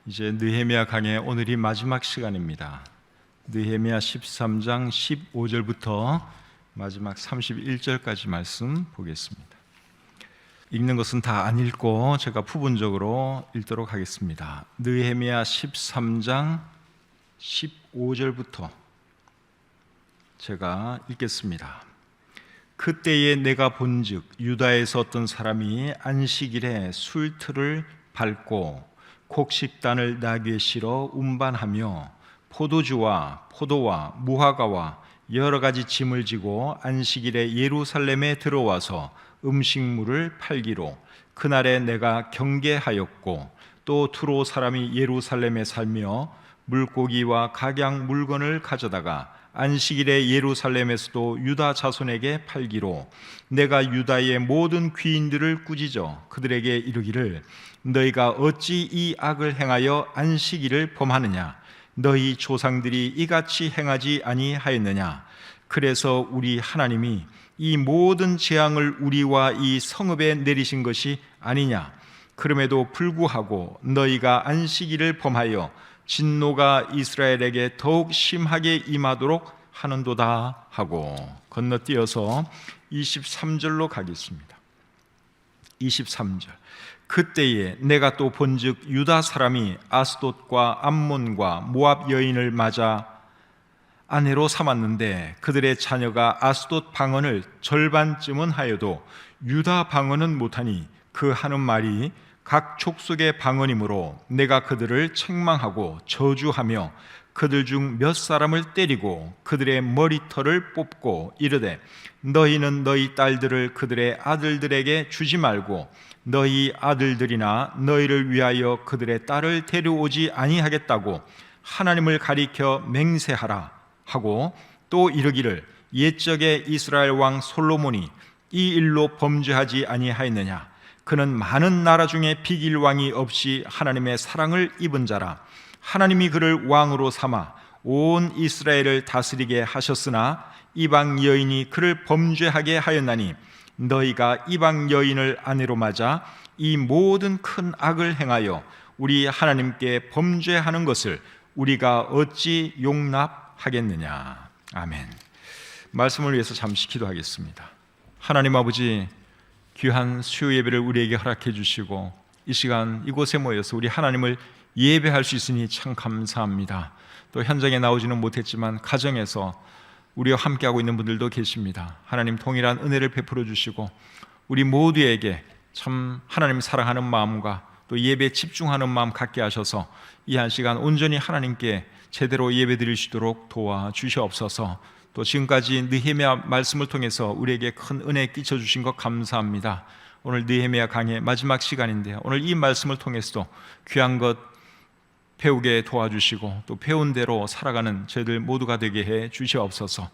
이제 느헤미야 강의 오늘이 마지막 시간입니다. 느헤미야 13장 15절부터 마지막 31절까지 말씀 보겠습니다. 읽는 것은 다 안 읽고 제가 부분적으로 읽도록 하겠습니다. 느헤미야 13장 15절부터 제가 읽겠습니다. 그때에 내가 본즉 유다에서 어떤 사람이 안식일에 술틀을 밟고 곡식단을 나귀에 실어 운반하며 포도주와 포도와 무화과와 여러 가지 짐을 지고 안식일에 예루살렘에 들어와서 음식물을 팔기로 그날에 내가 경계하였고 또 두로 사람이 예루살렘에 살며 물고기와 각양 물건을 가져다가 안식일에 예루살렘에서도 유다 자손에게 팔기로 내가 유다의 모든 귀인들을 꾸짖어 그들에게 이르기를 너희가 어찌 이 악을 행하여 안식일을 범하느냐 너희 조상들이 이같이 행하지 아니하였느냐 그래서 우리 하나님이 이 모든 재앙을 우리와 이 성읍에 내리신 것이 아니냐 그럼에도 불구하고 너희가 안식일을 범하여 진노가 이스라엘에게 더욱 심하게 임하도록 하는도다 하고 건너뛰어서 23절로 가겠습니다. 23절 그때에 내가 또 본즉 유다 사람이 아스돗과 암몬과 모압 여인을 맞아 아내로 삼았는데 그들의 자녀가 아스돗 방언을 절반쯤은 하여도 유다 방언은 못하니 그 하는 말이 각 족속의 방언이므로 내가 그들을 책망하고 저주하며 그들 중 몇 사람을 때리고 그들의 머리털을 뽑고 이르되 너희는 너희 딸들을 그들의 아들들에게 주지 말고 너희 아들들이나 너희를 위하여 그들의 딸을 데려오지 아니하겠다고 하나님을 가리켜 맹세하라 하고 또 이르기를 옛적에 이스라엘 왕 솔로몬이 이 일로 범죄하지 아니하였느냐 그는 많은 나라 중에 비길 왕이 없이 하나님의 사랑을 입은 자라 하나님이 그를 왕으로 삼아 온 이스라엘을 다스리게 하셨으나 이방 여인이 그를 범죄하게 하였나니 너희가 이방 여인을 아내로 맞아 이 모든 큰 악을 행하여 우리 하나님께 범죄하는 것을 우리가 어찌 용납하겠느냐. 아멘. 말씀을 위해서 잠시 기도하겠습니다. 하나님 아버지, 귀한 수요 예배를 우리에게 허락해 주시고 이 시간 이곳에 모여서 우리 하나님을 예배할 수 있으니 참 감사합니다. 또 현장에 나오지는 못했지만 가정에서 우리와 함께하고 있는 분들도 계십니다. 하나님 동일한 은혜를 베풀어 주시고 우리 모두에게 참 하나님 사랑하는 마음과 또 예배에 집중하는 마음 갖게 하셔서 이 한 시간 온전히 하나님께 제대로 예배 드릴 수 있도록 도와주시옵소서. 또 지금까지 느헤미야 말씀을 통해서 우리에게 큰 은혜 끼쳐 주신 것 감사합니다. 오늘 느헤미야 강의 마지막 시간인데 오늘 이 말씀을 통해서도 귀한 것 배우게 도와주시고 또 배운 대로 살아가는 저희들 모두가 되게 해 주시옵소서.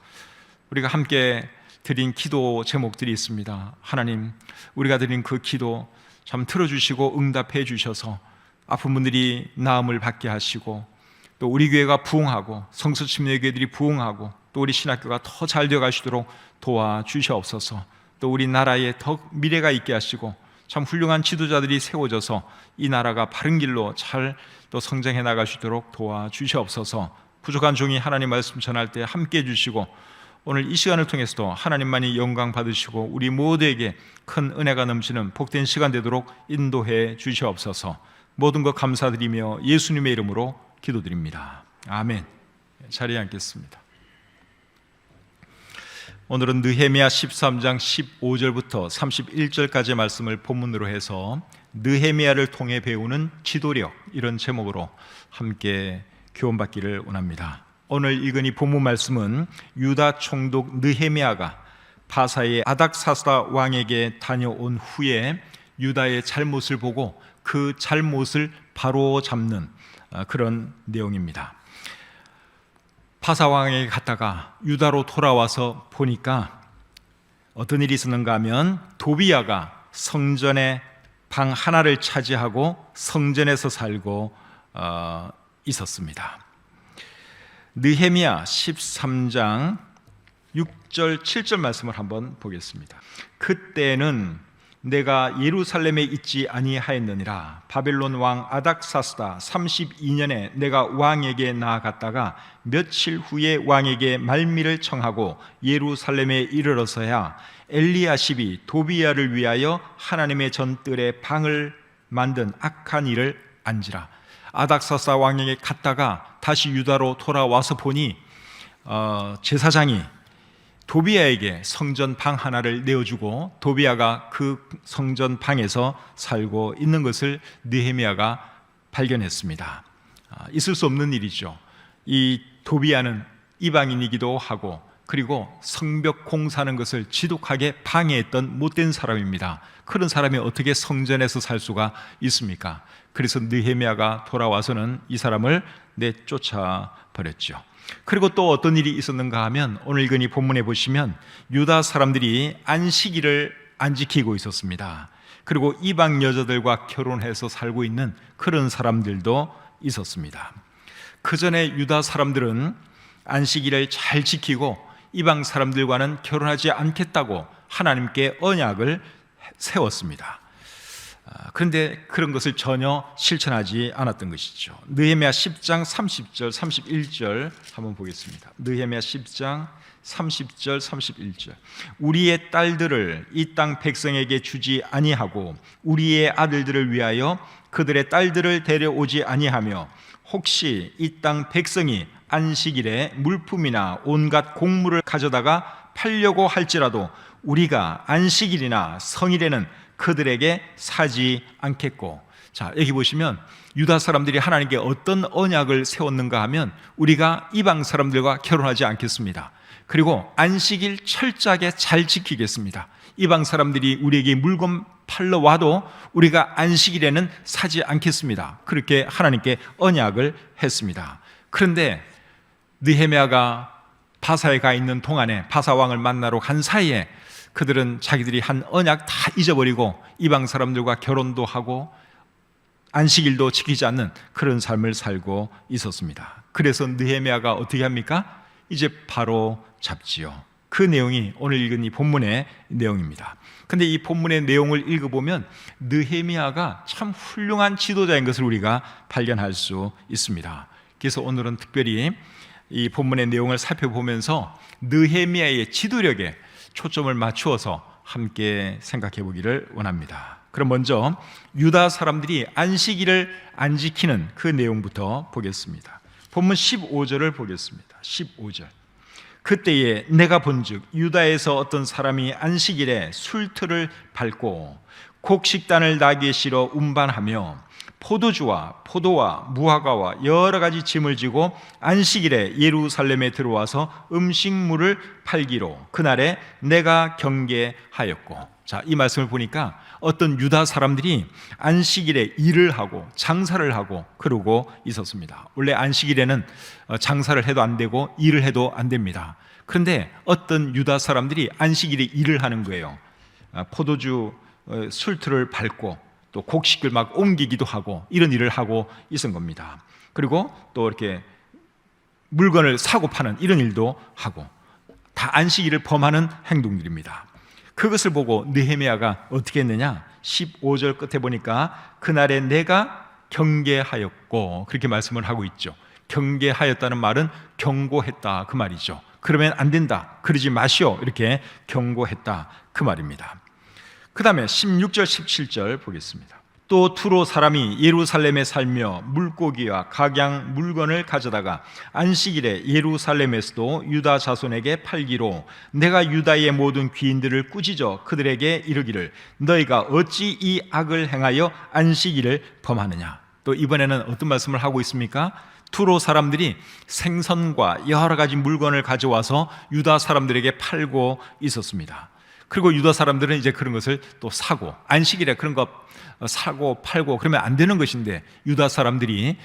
우리가 함께 드린 기도 제목들이 있습니다. 하나님, 우리가 드린 그 기도 참 들어주시고 응답해 주셔서 아픈 분들이 나음을 받게 하시고 또 우리 교회가 부흥하고 성서침례교회들이 부흥하고 또 우리 신학교가 더 잘 되어 가시도록 도와주시옵소서. 또 우리 나라에 더 미래가 있게 하시고 참 훌륭한 지도자들이 세워져서 이 나라가 바른 길로 잘 또 성장해 나갈 수 있도록 도와주시옵소서. 부족한 종이 하나님 말씀 전할 때 함께 해주시고 오늘 이 시간을 통해서도 하나님만이 영광 받으시고 우리 모두에게 큰 은혜가 넘치는 복된 시간 되도록 인도해 주시옵소서. 모든 것 감사드리며 예수님의 이름으로 기도드립니다. 아멘. 자리에 앉겠습니다. 오늘은 느헤미야 13장 15절부터 31절까지의 말씀을 본문으로 해서 느헤미야를 통해 배우는 지도력, 이런 제목으로 함께 교훈받기를 원합니다. 오늘 읽은 이 본문 말씀은 유다 총독 느헤미야가 바사의 아닥사스다 왕에게 다녀온 후에 유다의 잘못을 보고 그 잘못을 바로잡는 그런 내용입니다. 바사 왕에게 갔다가 유다로 돌아와서 보니까 어떤 일이 있었는가 하면 도비야가 성전의 방 하나를 차지하고 성전에서 살고 있었습니다. 느헤미야 13장 6절 7절 말씀을 한번 보겠습니다. 그때는 내가 예루살렘에 있지 아니하였느니라. 바벨론 왕 아닥사스다 32년에 내가 왕에게 나아갔다가 며칠 후에 왕에게 말미를 청하고 예루살렘에 이르러서야 엘리야십이 도비야를 위하여 하나님의 전뜰에 방을 만든 악한 일을 안지라. 아닥사스다 왕에게 갔다가 다시 유다로 돌아와서 보니 제사장이 도비야에게 성전 방 하나를 내어주고 도비야가 그 성전 방에서 살고 있는 것을 느헤미야가 발견했습니다. 있을 수 없는 일이죠. 이 도비야는 이방인이기도 하고 그리고 성벽 공사하는 것을 지독하게 방해했던 못된 사람입니다. 그런 사람이 어떻게 성전에서 살 수가 있습니까? 그래서 느헤미야가 돌아와서는 이 사람을 내쫓아 버렸죠. 그리고 또 어떤 일이 있었는가 하면 오늘 읽은 이 본문에 보시면 유다 사람들이 안식일을 안 지키고 있었습니다. 그리고 이방 여자들과 결혼해서 살고 있는 그런 사람들도 있었습니다. 그 전에 유다 사람들은 안식일을 잘 지키고 이방 사람들과는 결혼하지 않겠다고 하나님께 언약을 세웠습니다. 그런데 그런 것을 전혀 실천하지 않았던 것이죠. 느헤미야 10장 30절 31절 한번 보겠습니다. 느헤미야 10장 30절 31절 우리의 딸들을 이 땅 백성에게 주지 아니하고 우리의 아들들을 위하여 그들의 딸들을 데려오지 아니하며 혹시 이 땅 백성이 안식일에 물품이나 온갖 곡물을 가져다가 팔려고 할지라도 우리가 안식일이나 성일에는 그들에게 사지 않겠고. 자, 여기 보시면 유다 사람들이 하나님께 어떤 언약을 세웠는가 하면 우리가 이방 사람들과 결혼하지 않겠습니다. 그리고 안식일 철저하게 잘 지키겠습니다. 이방 사람들이 우리에게 물건 팔러 와도 우리가 안식일에는 사지 않겠습니다. 그렇게 하나님께 언약을 했습니다. 그런데 느헤미야가 바사에 가 있는 동안에 바사 왕을 만나러 간 사이에 그들은 자기들이 한 언약 다 잊어버리고 이방 사람들과 결혼도 하고 안식일도 지키지 않는 그런 삶을 살고 있었습니다. 그래서 느헤미야가 어떻게 합니까? 이제 바로 잡지요. 그 내용이 오늘 읽은 이 본문의 내용입니다. 근데 이 본문의 내용을 읽어보면 느헤미야가 참 훌륭한 지도자인 것을 우리가 발견할 수 있습니다. 그래서 오늘은 특별히 이 본문의 내용을 살펴보면서 느헤미야의 지도력에 초점을 맞추어서 함께 생각해 보기를 원합니다. 그럼 먼저 유다 사람들이 안식일을 안 지키는 그 내용부터 보겠습니다. 본문 15절을 보겠습니다. 15절 그때에 내가 본즉 유다에서 어떤 사람이 안식일에 술틀을 밟고 곡식단을 나귀에 실어 운반하며 포도주와 포도와 무화과와 여러 가지 짐을 지고 안식일에 예루살렘에 들어와서 음식물을 팔기로 그날에 내가 경계하였고. 자, 이 말씀을 보니까 어떤 유다 사람들이 안식일에 일을 하고 장사를 하고 그러고 있었습니다. 원래 안식일에는 장사를 해도 안 되고 일을 해도 안 됩니다. 그런데 어떤 유다 사람들이 안식일에 일을 하는 거예요. 포도주 술틀을 밟고 또 곡식을 막 옮기기도 하고 이런 일을 하고 있은 겁니다. 그리고 또 이렇게 물건을 사고 파는 이런 일도 하고 다 안식일을 범하는 행동들입니다. 그것을 보고 느헤미야가 어떻게 했느냐? 15절 끝에 보니까 그날에 내가 경계하였고 그렇게 말씀을 하고 있죠. 경계하였다는 말은 경고했다 그 말이죠. 그러면 안 된다, 그러지 마시오, 이렇게 경고했다 그 말입니다. 그 다음에 16절 17절 보겠습니다. 또 투로 사람이 예루살렘에 살며 물고기와 각양 물건을 가져다가 안식일에 예루살렘에서도 유다 자손에게 팔기로 내가 유다의 모든 귀인들을 꾸짖어 그들에게 이르기를 너희가 어찌 이 악을 행하여 안식일을 범하느냐. 또 이번에는 어떤 말씀을 하고 있습니까? 투로 사람들이 생선과 여러 가지 물건을 가져와서 유다 사람들에게 팔고 있었습니다. 그리고 유다 사람들은 이제 그런 것을 또 사고, 안식일에 그런 거 사고 팔고 그러면 안 되는 것인데 유다 사람들이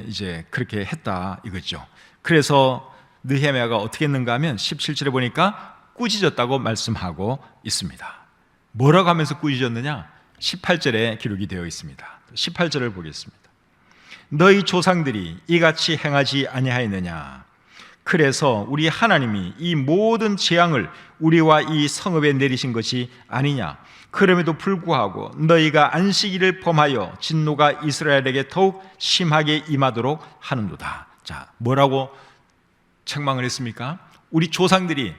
이제 그렇게 했다 이거죠. 그래서 느헤미야가 어떻게 했는가 하면 17절에 보니까 꾸짖었다고 말씀하고 있습니다. 뭐라고 하면서 꾸짖었느냐? 18절에 기록이 되어 있습니다. 18절을 보겠습니다. 너희 조상들이 이같이 행하지 아니하였느냐? 그래서 우리 하나님이 이 모든 재앙을 우리와 이 성읍에 내리신 것이 아니냐. 그럼에도 불구하고 너희가 안식일을 범하여 진노가 이스라엘에게 더욱 심하게 임하도록 하는도다. 자, 뭐라고 책망을 했습니까? 우리 조상들이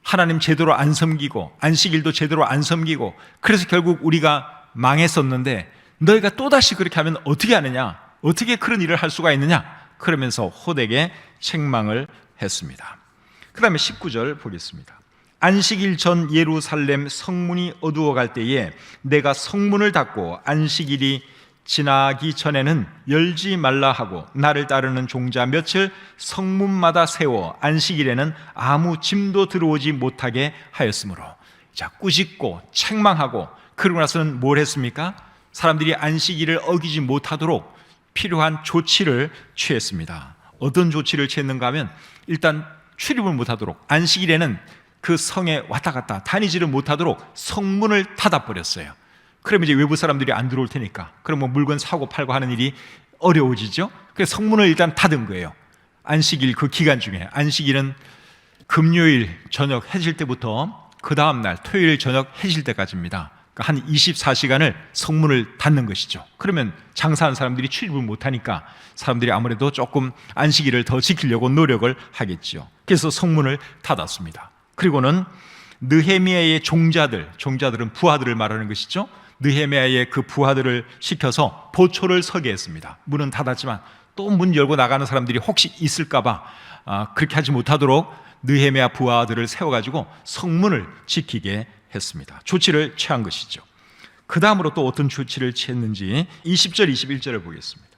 하나님 제대로 안 섬기고 안식일도 제대로 안 섬기고 그래서 결국 우리가 망했었는데 너희가 또다시 그렇게 하면 어떻게 하느냐? 어떻게 그런 일을 할 수가 있느냐? 그러면서 호되게 책망을 했습니다. 그 다음에 19절 보겠습니다. 안식일 전 예루살렘 성문이 어두워갈 때에 내가 성문을 닫고 안식일이 지나기 전에는 열지 말라 하고 나를 따르는 종자 며칠 성문마다 세워 안식일에는 아무 짐도 들어오지 못하게 하였으므로. 자, 꾸짖고 책망하고 그러고 나서는 뭘 했습니까? 사람들이 안식일을 어기지 못하도록 필요한 조치를 취했습니다. 어떤 조치를 취했는가 하면 일단 출입을 못하도록 안식일에는 그 성에 왔다 갔다 다니지를 못하도록 성문을 닫아버렸어요. 그러면 이제 외부 사람들이 안 들어올 테니까 그럼 뭐 물건 사고 팔고 하는 일이 어려워지죠. 그래서 성문을 일단 닫은 거예요. 안식일 그 기간 중에 안식일은 금요일 저녁 해질 때부터 그 다음날 토요일 저녁 해질 때까지입니다. 그러니까 한 24시간을 성문을 닫는 것이죠. 그러면 장사하는 사람들이 출입을 못하니까 사람들이 아무래도 조금 안식일을 더 지키려고 노력을 하겠죠. 그래서 성문을 닫았습니다. 그리고는 느헤미야의 종자들은 부하들을 말하는 것이죠. 느헤미야의 그 부하들을 시켜서 보초를 서게 했습니다. 문은 닫았지만 또 문 열고 나가는 사람들이 혹시 있을까봐 그렇게 하지 못하도록 느헤미야 부하들을 세워가지고 성문을 지키게 했습니다. 조치를 취한 것이죠. 그 다음으로 또 어떤 조치를 취했는지 20절 21절을 보겠습니다.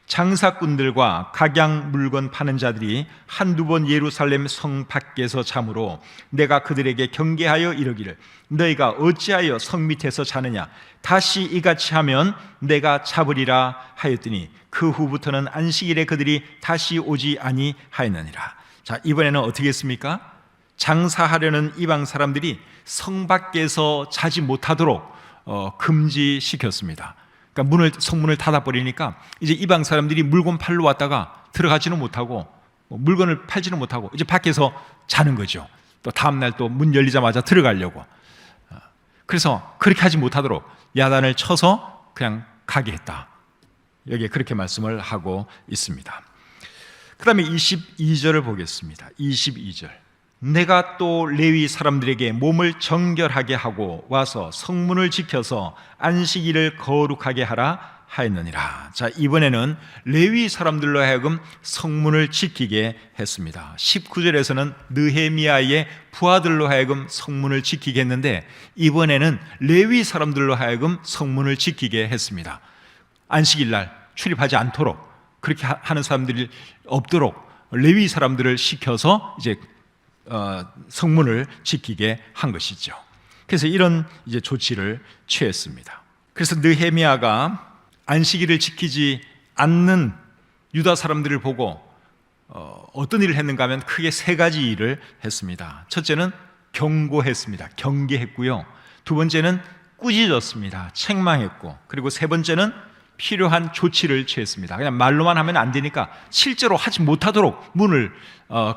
장사꾼들과 각양 물건 파는 자들이 한두 번 예루살렘 성 밖에서 자므로 내가 그들에게 경계하여 이르기를 너희가 어찌하여 성 밑에서 자느냐 다시 이같이 하면 내가 잡으리라 하였더니 그 후부터는 안식일에 그들이 다시 오지 아니하였느니라. 자, 이번에는 어떻게 했습니까? 장사하려는 이방 사람들이 성 밖에서 자지 못하도록 금지시켰습니다. 그러니까 성문을 닫아버리니까 이제 이방 사람들이 물건 팔러 왔다가 들어가지는 못하고 물건을 팔지는 못하고 이제 밖에서 자는 거죠. 또 다음날 또 문 열리자마자 들어가려고. 그래서 그렇게 하지 못하도록 야단을 쳐서 그냥 가게 했다. 여기에 그렇게 말씀을 하고 있습니다. 그 다음에 22절을 보겠습니다. 22절. 내가 또 레위 사람들에게 몸을 정결하게 하고 와서 성문을 지켜서 안식일을 거룩하게 하라 하였느니라. 자, 이번에는 레위 사람들로 하여금 성문을 지키게 했습니다. 19절에서는 느헤미야의 부하들로 하여금 성문을 지키게 했는데 이번에는 레위 사람들로 하여금 성문을 지키게 했습니다. 안식일날 출입하지 않도록 그렇게 하는 사람들이 없도록 레위 사람들을 시켜서 이제 성문을 지키게 한 것이죠. 그래서 이런 이제 조치를 취했습니다. 그래서 느헤미야가 안식일을 지키지 않는 유다 사람들을 보고 어떤 일을 했는가 하면 크게 세 가지 일을 했습니다. 첫째는 경고했습니다. 경계했고요. 두 번째는 꾸짖었습니다. 책망했고, 그리고 세 번째는 필요한 조치를 취했습니다. 그냥 말로만 하면 안 되니까 실제로 하지 못하도록 문을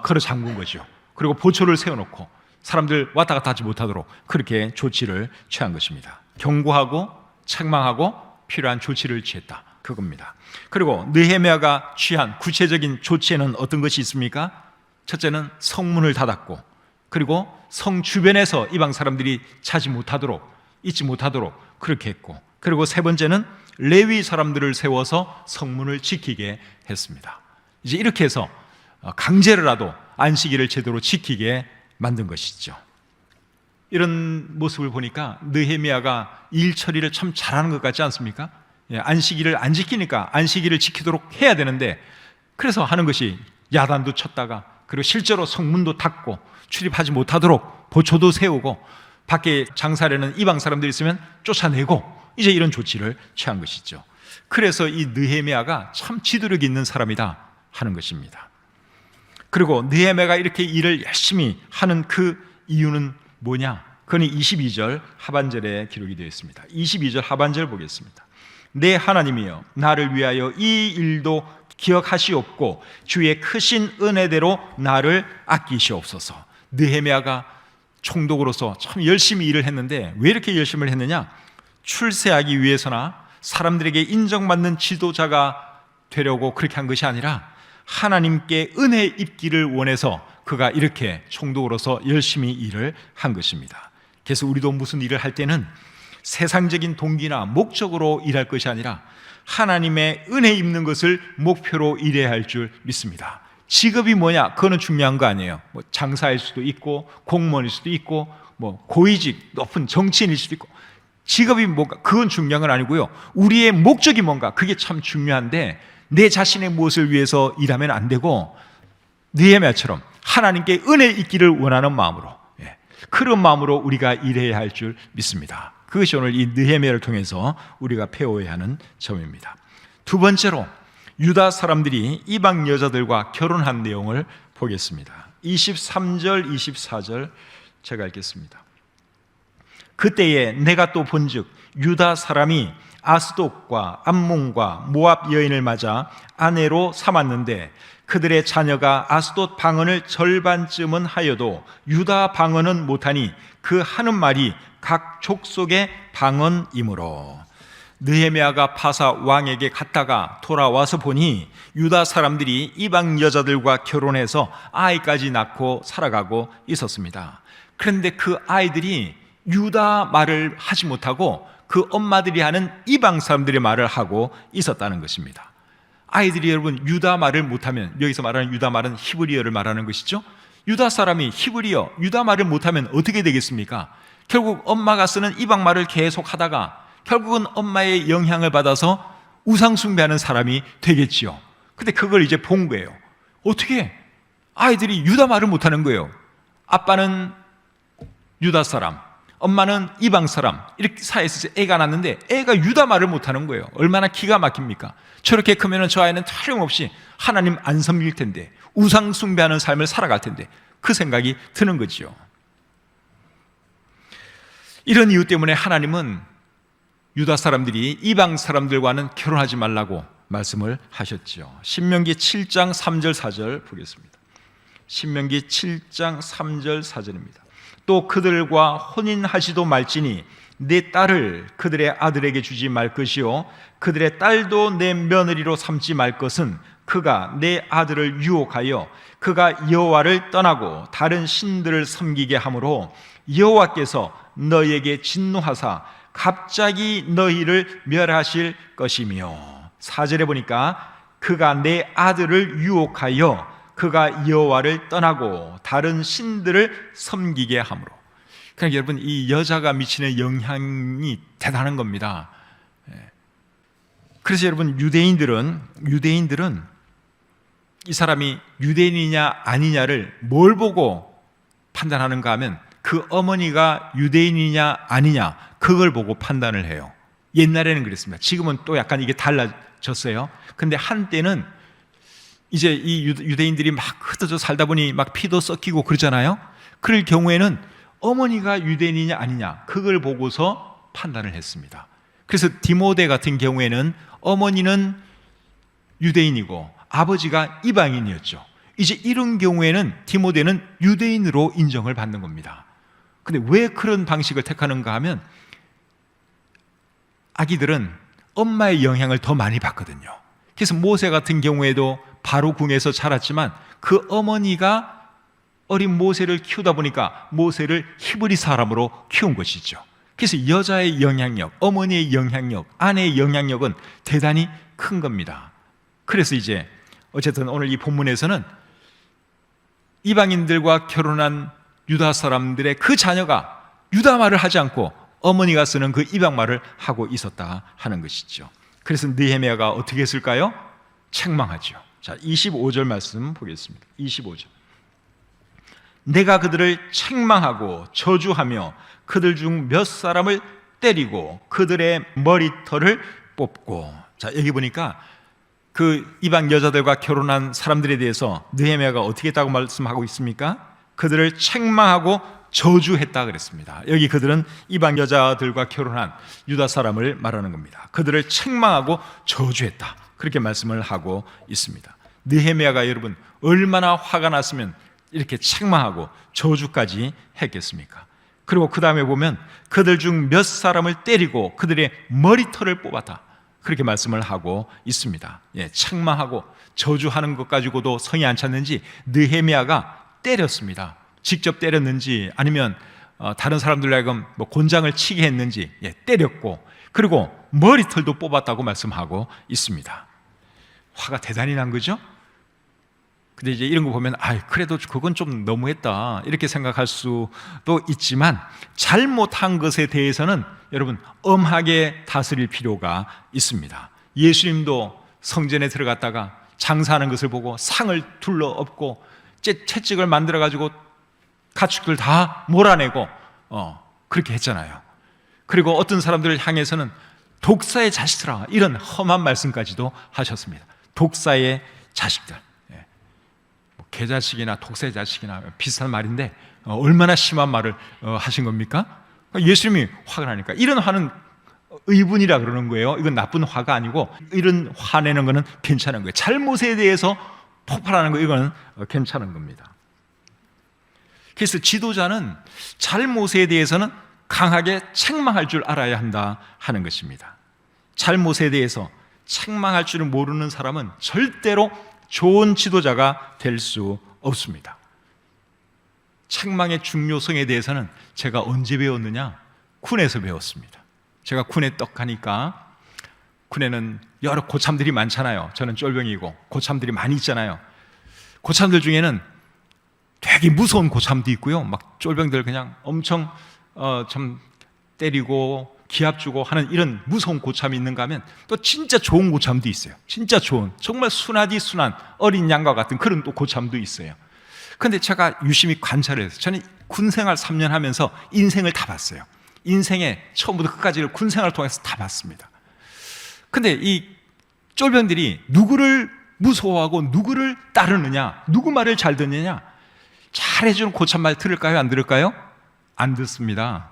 걸어 잠근 거죠. 그리고 보초를 세워놓고 사람들 왔다 갔다 하지 못하도록 그렇게 조치를 취한 것입니다. 경고하고 책망하고 필요한 조치를 취했다. 그겁니다. 그리고 느헤미야가 취한 구체적인 조치에는 어떤 것이 있습니까? 첫째는 성문을 닫았고, 그리고 성 주변에서 이방 사람들이 차지 못하도록, 잊지 못하도록 그렇게 했고, 그리고 세 번째는 레위 사람들을 세워서 성문을 지키게 했습니다. 이제 이렇게 해서 강제로라도 안식일을 제대로 지키게 만든 것이죠. 이런 모습을 보니까 느헤미야가 일 처리를 참 잘하는 것 같지 않습니까? 안식일을 안 지키니까 안식일을 지키도록 해야 되는데, 그래서 하는 것이 야단도 쳤다가, 그리고 실제로 성문도 닫고 출입하지 못하도록 보초도 세우고, 밖에 장사하려는 이방 사람들이 있으면 쫓아내고, 이제 이런 조치를 취한 것이죠. 그래서 이 느헤미야가 참 지도력 있는 사람이다 하는 것입니다. 그리고 느헤미야가 이렇게 일을 열심히 하는 그 이유는 뭐냐? 그건 22절 하반절에 기록이 되어 있습니다. 22절 하반절 보겠습니다. 내 하나님이여, 나를 위하여 이 일도 기억하시옵고 주의 크신 은혜대로 나를 아끼시옵소서. 느헤미야가 총독으로서 참 열심히 일을 했는데 왜 이렇게 열심히 했느냐? 출세하기 위해서나 사람들에게 인정받는 지도자가 되려고 그렇게 한 것이 아니라 하나님께 은혜 입기를 원해서 그가 이렇게 총독으로서 열심히 일을 한 것입니다. 그래서 우리도 무슨 일을 할 때는 세상적인 동기나 목적으로 일할 것이 아니라 하나님의 은혜 입는 것을 목표로 일해야 할 줄 믿습니다. 직업이 뭐냐? 그거는 중요한 거 아니에요. 뭐 장사일 수도 있고 공무원일 수도 있고 뭐 고위직 높은 정치인일 수도 있고 직업이 뭔가 그건 중요한 건 아니고요. 우리의 목적이 뭔가 그게 참 중요한데 내 자신의 무엇을 위해서 일하면 안 되고 느헤미야처럼 하나님께 은혜 있기를 원하는 마음으로 그런 마음으로 우리가 일해야 할 줄 믿습니다. 그것이 오늘 이 느헤미야를 통해서 우리가 배워야 하는 점입니다. 두 번째로 유다 사람들이 이방 여자들과 결혼한 내용을 보겠습니다. 23절, 24절 제가 읽겠습니다. 그때에 내가 또 본즉 유다 사람이 아스돗과 암몬과 모압 여인을 맞아 아내로 삼았는데 그들의 자녀가 아스돗 방언을 절반쯤은 하여도 유다 방언은 못하니 그 하는 말이 각 족속의 방언이므로. 느헤미야가 바사 왕에게 갔다가 돌아와서 보니 유다 사람들이 이방 여자들과 결혼해서 아이까지 낳고 살아가고 있었습니다. 그런데 그 아이들이 유다 말을 하지 못하고 그 엄마들이 하는 이방 사람들의 말을 하고 있었다는 것입니다. 아이들이 여러분 유다 말을 못하면, 여기서 말하는 유다 말은 히브리어를 말하는 것이죠. 유다 사람이 히브리어, 유다 말을 못하면 어떻게 되겠습니까? 결국 엄마가 쓰는 이방 말을 계속 하다가 결국은 엄마의 영향을 받아서 우상 숭배하는 사람이 되겠지요. 근데 그걸 이제 본 거예요. 어떻게 아이들이 유다 말을 못하는 거예요. 아빠는 유다 사람, 엄마는 이방 사람, 이렇게 사이에서 애가 낳는데 애가 유다 말을 못하는 거예요. 얼마나 기가 막힙니까? 저렇게 크면 저 아이는 틀림없이 하나님 안 섬길 텐데, 우상 숭배하는 삶을 살아갈 텐데, 그 생각이 드는 거지요. 이런 이유 때문에 하나님은 유다 사람들이 이방 사람들과는 결혼하지 말라고 말씀을 하셨죠. 신명기 7장 3절 4절 보겠습니다. 신명기 7장 3절 4절입니다. 또 그들과 혼인하지도 말지니 내 딸을 그들의 아들에게 주지 말 것이요 그들의 딸도 내 며느리로 삼지 말 것은 그가 내 아들을 유혹하여 그가 여호와를 떠나고 다른 신들을 섬기게 하므로 여호와께서 너희에게 진노하사 갑자기 너희를 멸하실 것이며. 4절에 보니까 그가 내 아들을 유혹하여 그가 여호와를 떠나고 다른 신들을 섬기게 하므로. 그러니까 여러분 이 여자가 미치는 영향이 대단한 겁니다. 그래서 여러분 유대인들은 이 사람이 유대인이냐 아니냐를 뭘 보고 판단하는가 하면 그 어머니가 유대인이냐 아니냐 그걸 보고 판단을 해요. 옛날에는 그랬습니다. 지금은 또 약간 이게 달라졌어요. 근데 한때는 이제 이 유대인들이 막 흩어져 살다 보니 막 피도 섞이고 그러잖아요. 그럴 경우에는 어머니가 유대인이냐 아니냐 그걸 보고서 판단을 했습니다. 그래서 디모데 같은 경우에는 어머니는 유대인이고 아버지가 이방인이었죠. 이제 이런 경우에는 디모데는 유대인으로 인정을 받는 겁니다. 근데 왜 그런 방식을 택하는가 하면 아기들은 엄마의 영향을 더 많이 받거든요. 그래서 모세 같은 경우에도 바로 궁에서 자랐지만 그 어머니가 어린 모세를 키우다 보니까 모세를 히브리 사람으로 키운 것이죠. 그래서 여자의 영향력, 어머니의 영향력, 아내의 영향력은 대단히 큰 겁니다. 그래서 이제 어쨌든 오늘 이 본문에서는 이방인들과 결혼한 유다 사람들의 그 자녀가 유다 말을 하지 않고 어머니가 쓰는 그 이방 말을 하고 있었다 하는 것이죠. 그래서 느헤미야가 어떻게 했을까요? 책망하죠. 자, 25절 말씀 보겠습니다. 25절. 내가 그들을 책망하고 저주하며 그들 중 몇 사람을 때리고 그들의 머리털을 뽑고. 자, 여기 보니까 그 이방 여자들과 결혼한 사람들에 대해서 느헤미야가 어떻게 했다고 말씀하고 있습니까? 그들을 책망하고 저주했다 그랬습니다. 여기 그들은 이방 여자들과 결혼한 유다 사람을 말하는 겁니다. 그들을 책망하고 저주했다. 그렇게 말씀을 하고 있습니다. 느헤미야가 여러분 얼마나 화가 났으면 이렇게 책망하고 저주까지 했겠습니까? 그리고 그 다음에 보면 그들 중 몇 사람을 때리고 그들의 머리털을 뽑았다, 그렇게 말씀을 하고 있습니다. 책망하고 저주하는 것 가지고도 성이 안 찼는지 느헤미야가 때렸습니다. 직접 때렸는지 아니면 다른 사람들로 하여금 곤장을 치게 했는지 때렸고, 그리고 머리털도 뽑았다고 말씀하고 있습니다. 화가 대단히 난 거죠? 근데 이제 이런 거 보면 그래도 그건 좀 너무했다 이렇게 생각할 수도 있지만, 잘못한 것에 대해서는 여러분 엄하게 다스릴 필요가 있습니다. 예수님도 성전에 들어갔다가 장사하는 것을 보고 상을 둘러엎고 채찍을 만들어 가지고 가축들 다 몰아내고 그렇게 했잖아요. 그리고 어떤 사람들을 향해서는 독사의 자식들아, 이런 험한 말씀까지도 하셨습니다. 독사의 자식들, 개자식이나 독사의 자식이나 비슷한 말인데 얼마나 심한 말을 하신 겁니까? 예수님이 화가 나니까. 이런 화는 의분이라 그러는 거예요. 이건 나쁜 화가 아니고, 이런 화내는 거는 괜찮은 거예요. 잘못에 대해서 폭발하는 거, 이거는 괜찮은 겁니다. 그래서 지도자는 잘못에 대해서는 강하게 책망할 줄 알아야 한다 하는 것입니다. 잘못에 대해서 책망할 줄을 모르는 사람은 절대로 좋은 지도자가 될 수 없습니다. 책망의 중요성에 대해서는 제가 언제 배웠느냐? 군에서 배웠습니다. 제가 군에 떡하니까, 군에는 여러 고참들이 많잖아요. 저는 쫄병이고 고참들이 많이 있잖아요. 고참들 중에는 되게 무서운 고참도 있고요, 막 쫄병들 그냥 엄청 참 때리고 기합 주고 하는 이런 무서운 고참이 있는가 하면, 또 진짜 좋은 고참도 있어요. 진짜 좋은, 정말 순하디 순한 어린 양과 같은 그런 또 고참도 있어요. 그런데 제가 유심히 관찰을 해서, 저는 군생활 3년 하면서 인생을 다 봤어요. 인생의 처음부터 끝까지를 군생활을 통해서 다 봤습니다. 근데 이 쫄병들이 누구를 무서워하고 누구를 따르느냐, 누구 말을 잘 듣느냐, 잘해주는 고참 말 들을까요? 안 들을까요? 안 듣습니다.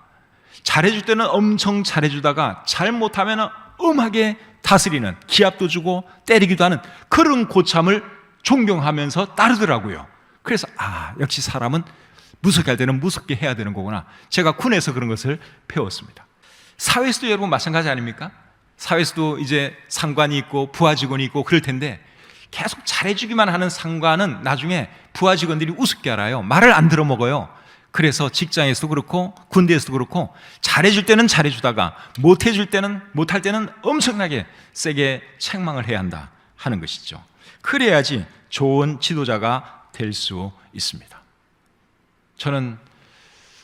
잘해줄 때는 엄청 잘해주다가 잘못하면 엄하게 다스리는, 기합도 주고 때리기도 하는 그런 고참을 존경하면서 따르더라고요. 그래서 역시 사람은 무섭게 할 때는 무섭게 해야 되는 거구나. 제가 군에서 그런 것을 배웠습니다. 사회에서도 여러분 마찬가지 아닙니까? 사회에서도 이제 상관이 있고 부하 직원이 있고 그럴 텐데, 계속 잘해주기만 하는 상관은 나중에 부하 직원들이 우습게 알아요. 말을 안 들어먹어요. 그래서 직장에서도 그렇고 군대에서도 그렇고, 잘해줄 때는 잘해주다가 못해줄 때는, 못할 때는 엄청나게 세게 책망을 해야 한다 하는 것이죠. 그래야지 좋은 지도자가 될 수 있습니다. 저는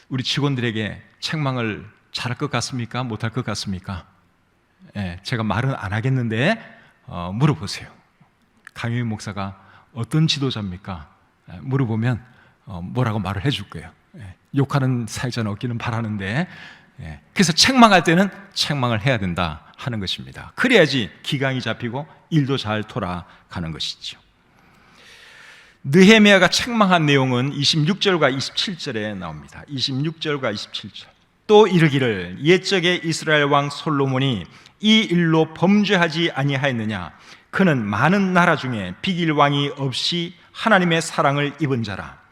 우리 직원들에게 책망을 잘할 것 같습니까? 못할 것 같습니까? 제가 말은 안 하겠는데 물어보세요. 강효인 목사가 어떤 지도자입니까? 물어보면 뭐라고 말을 해줄 거예요. 욕하는 사역자는 없기는 바라는데, 그래서 책망할 때는 책망을 해야 된다 하는 것입니다. 그래야지 기강이 잡히고 일도 잘 돌아가는 것이죠. 느헤미야가 책망한 내용은 26절과 27절에 나옵니다. 26절과 27절. 또 이르기를, 옛적에 이스라엘 왕 솔로몬이 이 일로 범죄하지 아니하였느냐? 그는 많은 나라 중에 비길 왕이 없이 하나님의 사랑을 입은 자라.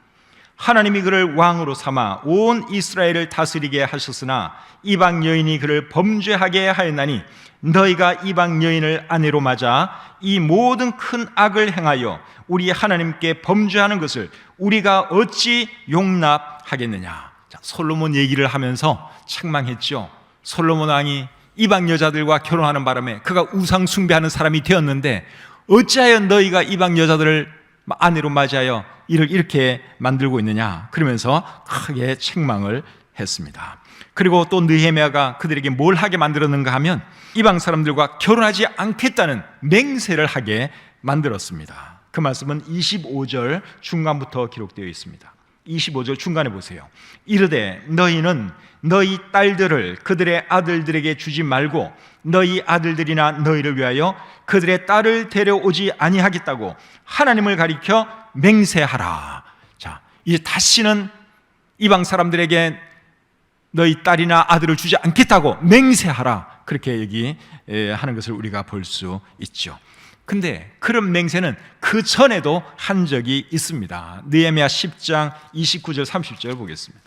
하나님이 그를 왕으로 삼아 온 이스라엘을 다스리게 하셨으나 이방 여인이 그를 범죄하게 하였나니, 너희가 이방 여인을 아내로 맞아 이 모든 큰 악을 행하여 우리 하나님께 범죄하는 것을 우리가 어찌 용납하겠느냐. 솔로몬 얘기를 하면서 책망했죠. 솔로몬 왕이 이방 여자들과 결혼하는 바람에 그가 우상 숭배하는 사람이 되었는데, 어찌하여 너희가 이방 여자들을 아내로 맞이하여 이를 이렇게 만들고 있느냐, 그러면서 크게 책망을 했습니다. 그리고 또 느헤미야가 그들에게 뭘 하게 만들었는가 하면, 이방 사람들과 결혼하지 않겠다는 맹세를 하게 만들었습니다. 그 말씀은 25절 중간부터 기록되어 있습니다. 25절 중간에 보세요. 이르되 너희는 너희 딸들을 그들의 아들들에게 주지 말고 너희 아들들이나 너희를 위하여 그들의 딸을 데려오지 아니하겠다고 하나님을 가리켜 맹세하라. 자, 이제 다시는 이방 사람들에게 너희 딸이나 아들을 주지 않겠다고 맹세하라, 그렇게 얘기하는 것을 우리가 볼 수 있죠. 근데 그런 맹세는 그 전에도 한 적이 있습니다. 느헤미야 10장 29절 30절 보겠습니다.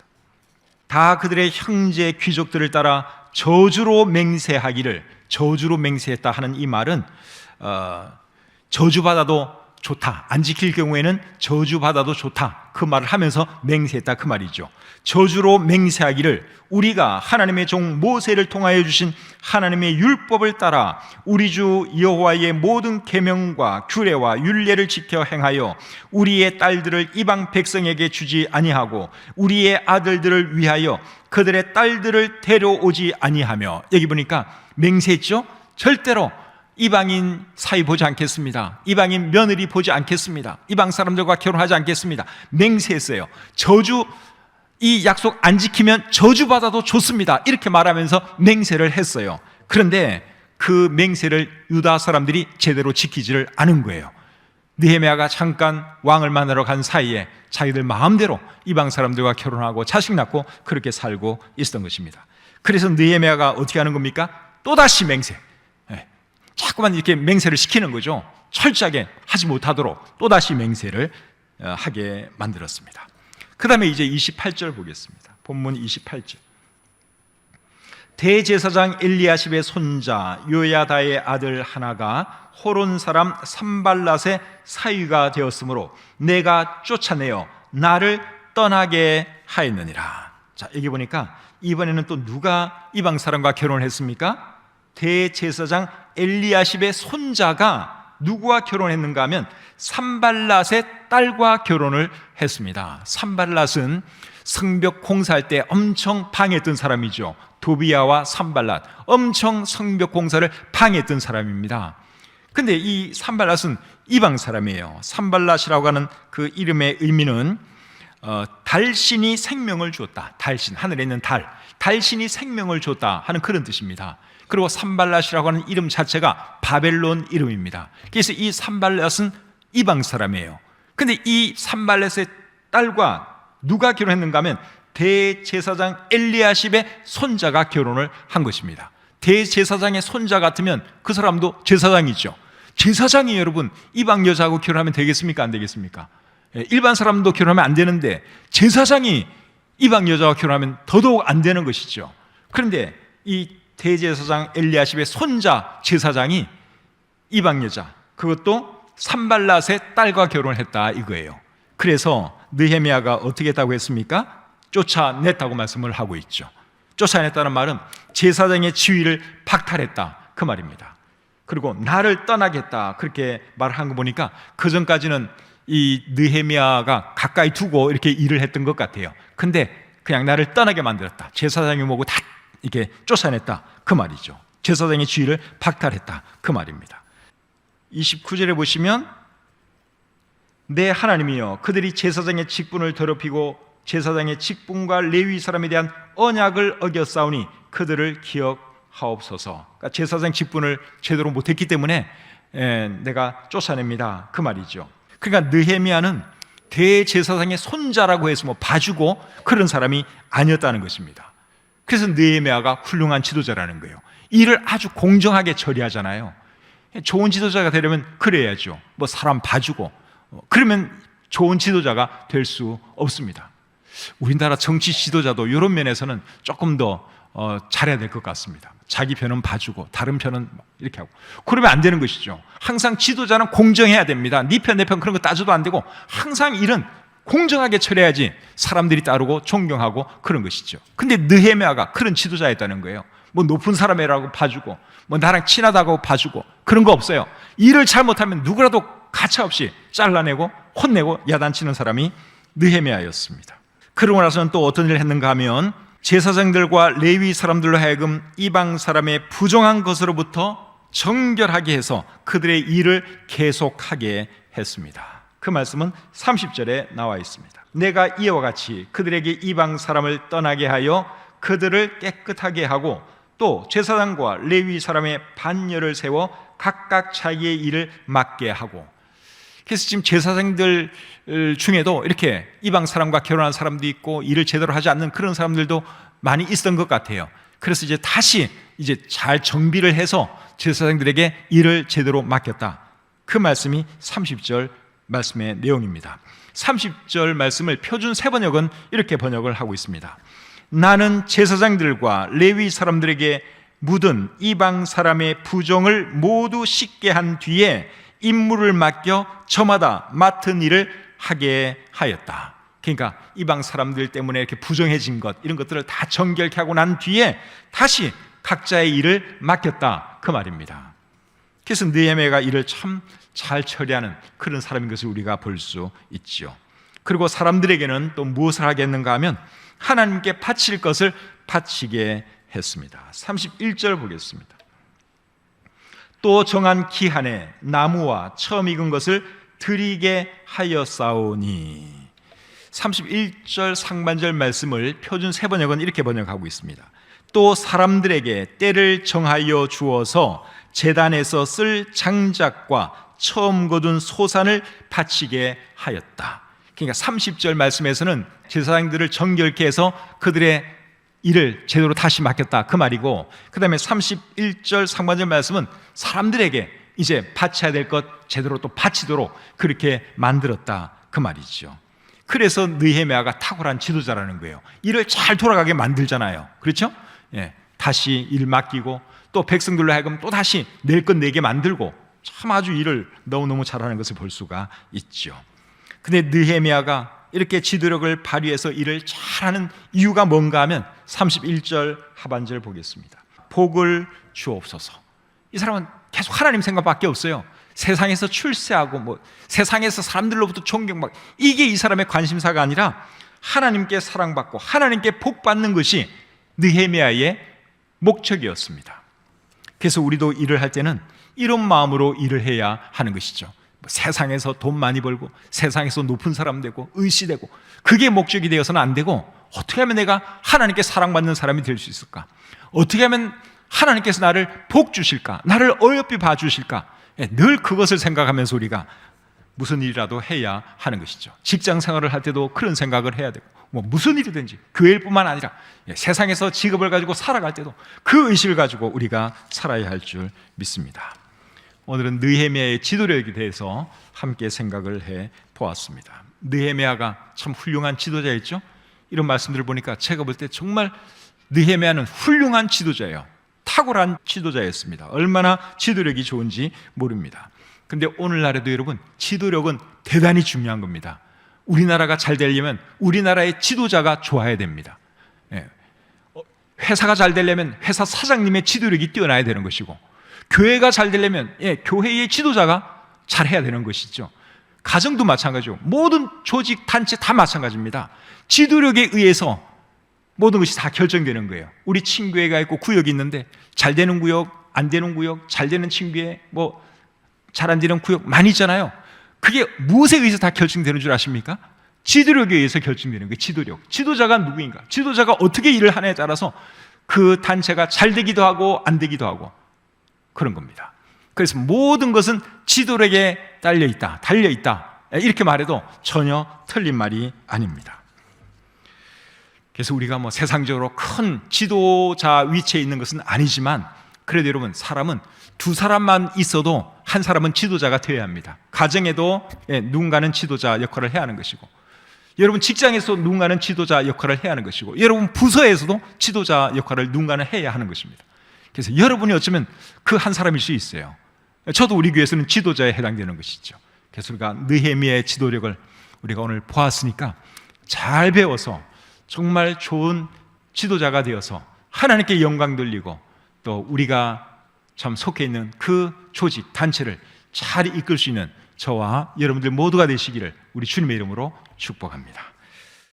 다 그들의 형제 귀족들을 따라 저주로 맹세하기를, 저주로 맹세했다 하는 이 말은 저주받아도 좋다, 안 지킬 경우에는 저주받아도 좋다, 그 말을 하면서 맹세했다 그 말이죠. 저주로 맹세하기를, 우리가 하나님의 종 모세를 통하여 주신 하나님의 율법을 따라 우리 주 여호와의 모든 계명과 규례와 율례를 지켜 행하여 우리의 딸들을 이방 백성에게 주지 아니하고 우리의 아들들을 위하여 그들의 딸들을 데려오지 아니하며, 여기 보니까 맹세했죠. 절대로 이방인 사위 보지 않겠습니다. 이방인 며느리 보지 않겠습니다. 이방 사람들과 결혼하지 않겠습니다. 맹세했어요. 이 약속 안 지키면 저주받아도 좋습니다, 이렇게 말하면서 맹세를 했어요. 그런데 그 맹세를 유다 사람들이 제대로 지키지를 않은 거예요. 느헤미야가 잠깐 왕을 만나러 간 사이에 자기들 마음대로 이방 사람들과 결혼하고 자식 낳고 그렇게 살고 있었던 것입니다. 그래서 느헤미야가 어떻게 하는 겁니까? 또다시 맹세, 자꾸만 이렇게 맹세를 시키는 거죠. 철저하게 하지 못하도록 또다시 맹세를 하게 만들었습니다. 그 다음에 이제 28절 보겠습니다. 본문 28절. 대제사장 엘리야십의 손자 요야다의 아들 하나가 호론 사람 산발랏의 사위가 되었으므로 내가 쫓아내어 나를 떠나게 하였느니라. 자, 여기 보니까 이번에는 또 누가 이방 사람과 결혼을 했습니까? 대제사장 엘리야십의 손자가 누구와 결혼했는가 하면 산발랏의 딸과 결혼을 했습니다. 산발랏은 성벽 공사할 때 엄청 방해했던 사람이죠. 도비야와 산발랏, 엄청 성벽 공사를 방해했던 사람입니다. 근데 이 산발랏은 이방 사람이에요. 산발랏이라고 하는 그 이름의 의미는 달신이 생명을 주었다, 달신, 하늘에 있는 달신이 생명을 줬다 하는 그런 뜻입니다. 그리고 산발랏이라고 하는 이름 자체가 바벨론 이름입니다. 그래서 이 산발랏은 이방 사람이에요. 근데 이 산발랏의 딸과 누가 결혼했는가 하면 대제사장 엘리야십의 손자가 결혼을 한 것입니다. 대제사장의 손자 같으면 그 사람도 제사장이죠. 제사장이 여러분 이방 여자하고 결혼하면 되겠습니까? 안 되겠습니까? 일반 사람도 결혼하면 안 되는데 제사장이 이방 여자와 결혼하면 더더욱 안 되는 것이죠. 그런데 이 대제사장 엘리야십의 손자 제사장이 이방 여자, 그것도 산발랏의 딸과 결혼을 했다 이거예요. 그래서 느헤미야가 어떻게 했다고 했습니까? 쫓아냈다고 말씀을 하고 있죠. 쫓아냈다는 말은 제사장의 지위를 박탈했다 그 말입니다. 그리고 나를 떠나겠다 그렇게 말한 거 보니까 그 전까지는 이 느헤미야가 가까이 두고 이렇게 일을 했던 것 같아요. 근데 그냥 나를 떠나게 만들었다, 제사장이 뭐고 다 이렇게 쫓아냈다 그 말이죠. 제사장의 지위를 박탈했다 그 말입니다. 29절에 보시면 내 하나님이여 그들이 제사장의 직분을 더럽히고 제사장의 직분과 레위 사람에 대한 언약을 어겼사오니 그들을 기억하옵소서. 그러니까 제사장 직분을 제대로 못했기 때문에 내가 쫓아냅니다 그 말이죠. 그러니까 느헤미야는 대제사장의 손자라고 해서 뭐 봐주고 그런 사람이 아니었다는 것입니다. 그래서 느헤미야가 훌륭한 지도자라는 거예요. 일을 아주 공정하게 처리하잖아요. 좋은 지도자가 되려면 그래야죠. 뭐 사람 봐주고 그러면 좋은 지도자가 될 수 없습니다. 우리나라 정치 지도자도 이런 면에서는 조금 더 잘해야 될 것 같습니다. 자기 편은 봐주고 다른 편은 이렇게 하고 그러면 안 되는 것이죠. 항상 지도자는 공정해야 됩니다. 네 편 내 편 그런 거 따져도 안 되고 항상 일은 공정하게 처리해야지 사람들이 따르고 존경하고 그런 것이죠. 근데 느헤미야가 그런 지도자였다는 거예요. 뭐 높은 사람이라고 봐주고 뭐 나랑 친하다고 봐주고 그런 거 없어요. 일을 잘못하면 누구라도 가차없이 잘라내고 혼내고 야단치는 사람이 느헤미야였습니다. 그러고 나서는 또 어떤 일을 했는가 하면 제사장들과 레위 사람들로 하여금 이방 사람의 부정한 것으로부터 정결하게 해서 그들의 일을 계속하게 했습니다. 그 말씀은 30절에 나와 있습니다. 내가 이와 같이 그들에게 이방 사람을 떠나게 하여 그들을 깨끗하게 하고 또 제사장과 레위 사람의 반열을 세워 각각 자기의 일을 맡게 하고, 그래서 지금 제사장들 중에도 이렇게 이방 사람과 결혼한 사람도 있고 일을 제대로 하지 않는 그런 사람들도 많이 있었던 것 같아요. 그래서 이제 다시 잘 정비를 해서 제사장들에게 일을 제대로 맡겼다 그 말씀이 30절 말씀의 내용입니다. 30절 말씀을 표준 세번역은 이렇게 번역을 하고 있습니다. 나는 제사장들과 레위 사람들에게 묻은 이방 사람의 부정을 모두 씻게 한 뒤에 임무를 맡겨 저마다 맡은 일을 하게 하였다. 그러니까 이방 사람들 때문에 이렇게 부정해진 것, 이런 것들을 다 정결케 하고 난 뒤에 다시 각자의 일을 맡겼다, 그 말입니다. 그래서 느헤미야가 일을 참 잘 처리하는 그런 사람인 것을 우리가 볼 수 있죠. 그리고 사람들에게는 또 무엇을 하겠는가 하면 하나님께 바칠 것을 바치게 했습니다. 31절 보겠습니다. 또 정한 기한에 나무와 처음 익은 것을 드리게 하였사오니. 31절 상반절 말씀을 표준 세번역은 이렇게 번역하고 있습니다. 또 사람들에게 때를 정하여 주어서 제단에서 쓸 장작과 처음 거둔 소산을 바치게 하였다. 그러니까 30절 말씀에서는 제사장들을 정결케 해서 그들의 일을 제대로 다시 맡겼다, 그 말이고, 그 다음에 31절 상반절 말씀은 사람들에게 이제 바쳐야 될 것 제대로 또 바치도록 그렇게 만들었다, 그 말이죠. 그래서 느헤미야가 탁월한 지도자라는 거예요. 일을 잘 돌아가게 만들잖아요. 그렇죠? 예, 다시 일 맡기고 또 백성들로 하여금 또 다시 낼 것 내게 만들고, 참 아주 일을 너무너무 잘하는 것을 볼 수가 있죠. 근데 느헤미야가 이렇게 지도력을 발휘해서 일을 잘하는 이유가 뭔가 하면 31절 하반절 보겠습니다. 복을 주옵소서. 이 사람은 계속 하나님 생각밖에 없어요. 세상에서 출세하고 세상에서 사람들로부터 존경, 이게 이 사람의 관심사가 아니라 하나님께 사랑받고 하나님께 복 받는 것이 느헤미야의 목적이었습니다. 그래서 우리도 일을 할 때는 이런 마음으로 일을 해야 하는 것이죠. 세상에서 돈 많이 벌고 세상에서 높은 사람 되고 의시되고, 그게 목적이 되어서는 안 되고, 어떻게 하면 내가 하나님께 사랑받는 사람이 될 수 있을까? 어떻게 하면 하나님께서 나를 복 주실까? 나를 어여삐 봐주실까? 늘 그것을 생각하면서 우리가 무슨 일이라도 해야 하는 것이죠. 직장 생활을 할 때도 그런 생각을 해야 되고, 무슨 일이든지 교회뿐만 아니라 세상에서 직업을 가지고 살아갈 때도 그 의식을 가지고 우리가 살아야 할 줄 믿습니다. 오늘은 느헤미야의 지도력에 대해서 함께 생각을 해 보았습니다. 느헤미야가 참 훌륭한 지도자였죠. 이런 말씀들을 보니까 제가 볼 때 정말 느헤미야는 훌륭한 지도자예요. 탁월한 지도자였습니다. 얼마나 지도력이 좋은지 모릅니다. 근데 오늘날에도 여러분, 지도력은 대단히 중요한 겁니다. 우리나라가 잘 되려면 우리나라의 지도자가 좋아야 됩니다. 회사가 잘 되려면 회사 사장님의 지도력이 뛰어나야 되는 것이고, 교회가 잘 되려면 교회의 지도자가 잘해야 되는 것이죠. 가정도 마찬가지고 모든 조직, 단체 다 마찬가지입니다. 지도력에 의해서 모든 것이 다 결정되는 거예요. 우리 친구회가 있고 구역이 있는데 잘 되는 구역, 안 되는 구역, 잘 되는 친구회, 잘 안 되는 구역 많이 있잖아요. 그게 무엇에 의해서 다 결정되는 줄 아십니까? 지도력에 의해서 결정되는 거예요. 지도력. 지도자가 누구인가? 지도자가 어떻게 일을 하냐에 따라서 그 단체가 잘 되기도 하고 안 되기도 하고 그런 겁니다. 그래서 모든 것은 지도력에 달려있다, 달려있다, 이렇게 말해도 전혀 틀린 말이 아닙니다. 그래서 우리가 세상적으로 큰 지도자 위치에 있는 것은 아니지만, 그래도 여러분, 사람은 두 사람만 있어도 한 사람은 지도자가 되어야 합니다. 가정에도 누군가는 지도자 역할을 해야 하는 것이고, 여러분 직장에서도 누군가는 지도자 역할을 해야 하는 것이고, 여러분 부서에서도 지도자 역할을 누군가는 해야 하는 것입니다. 그래서 여러분이 어쩌면 그 한 사람일 수 있어요. 저도 우리 교회에서는 지도자에 해당되는 것이죠. 그래서 우리가 느헤미야의 지도력을 우리가 오늘 보았으니까 잘 배워서 정말 좋은 지도자가 되어서 하나님께 영광 돌리고, 또 우리가 참 속해 있는 그 조직, 단체를 잘 이끌 수 있는 저와 여러분들 모두가 되시기를 우리 주님의 이름으로 축복합니다.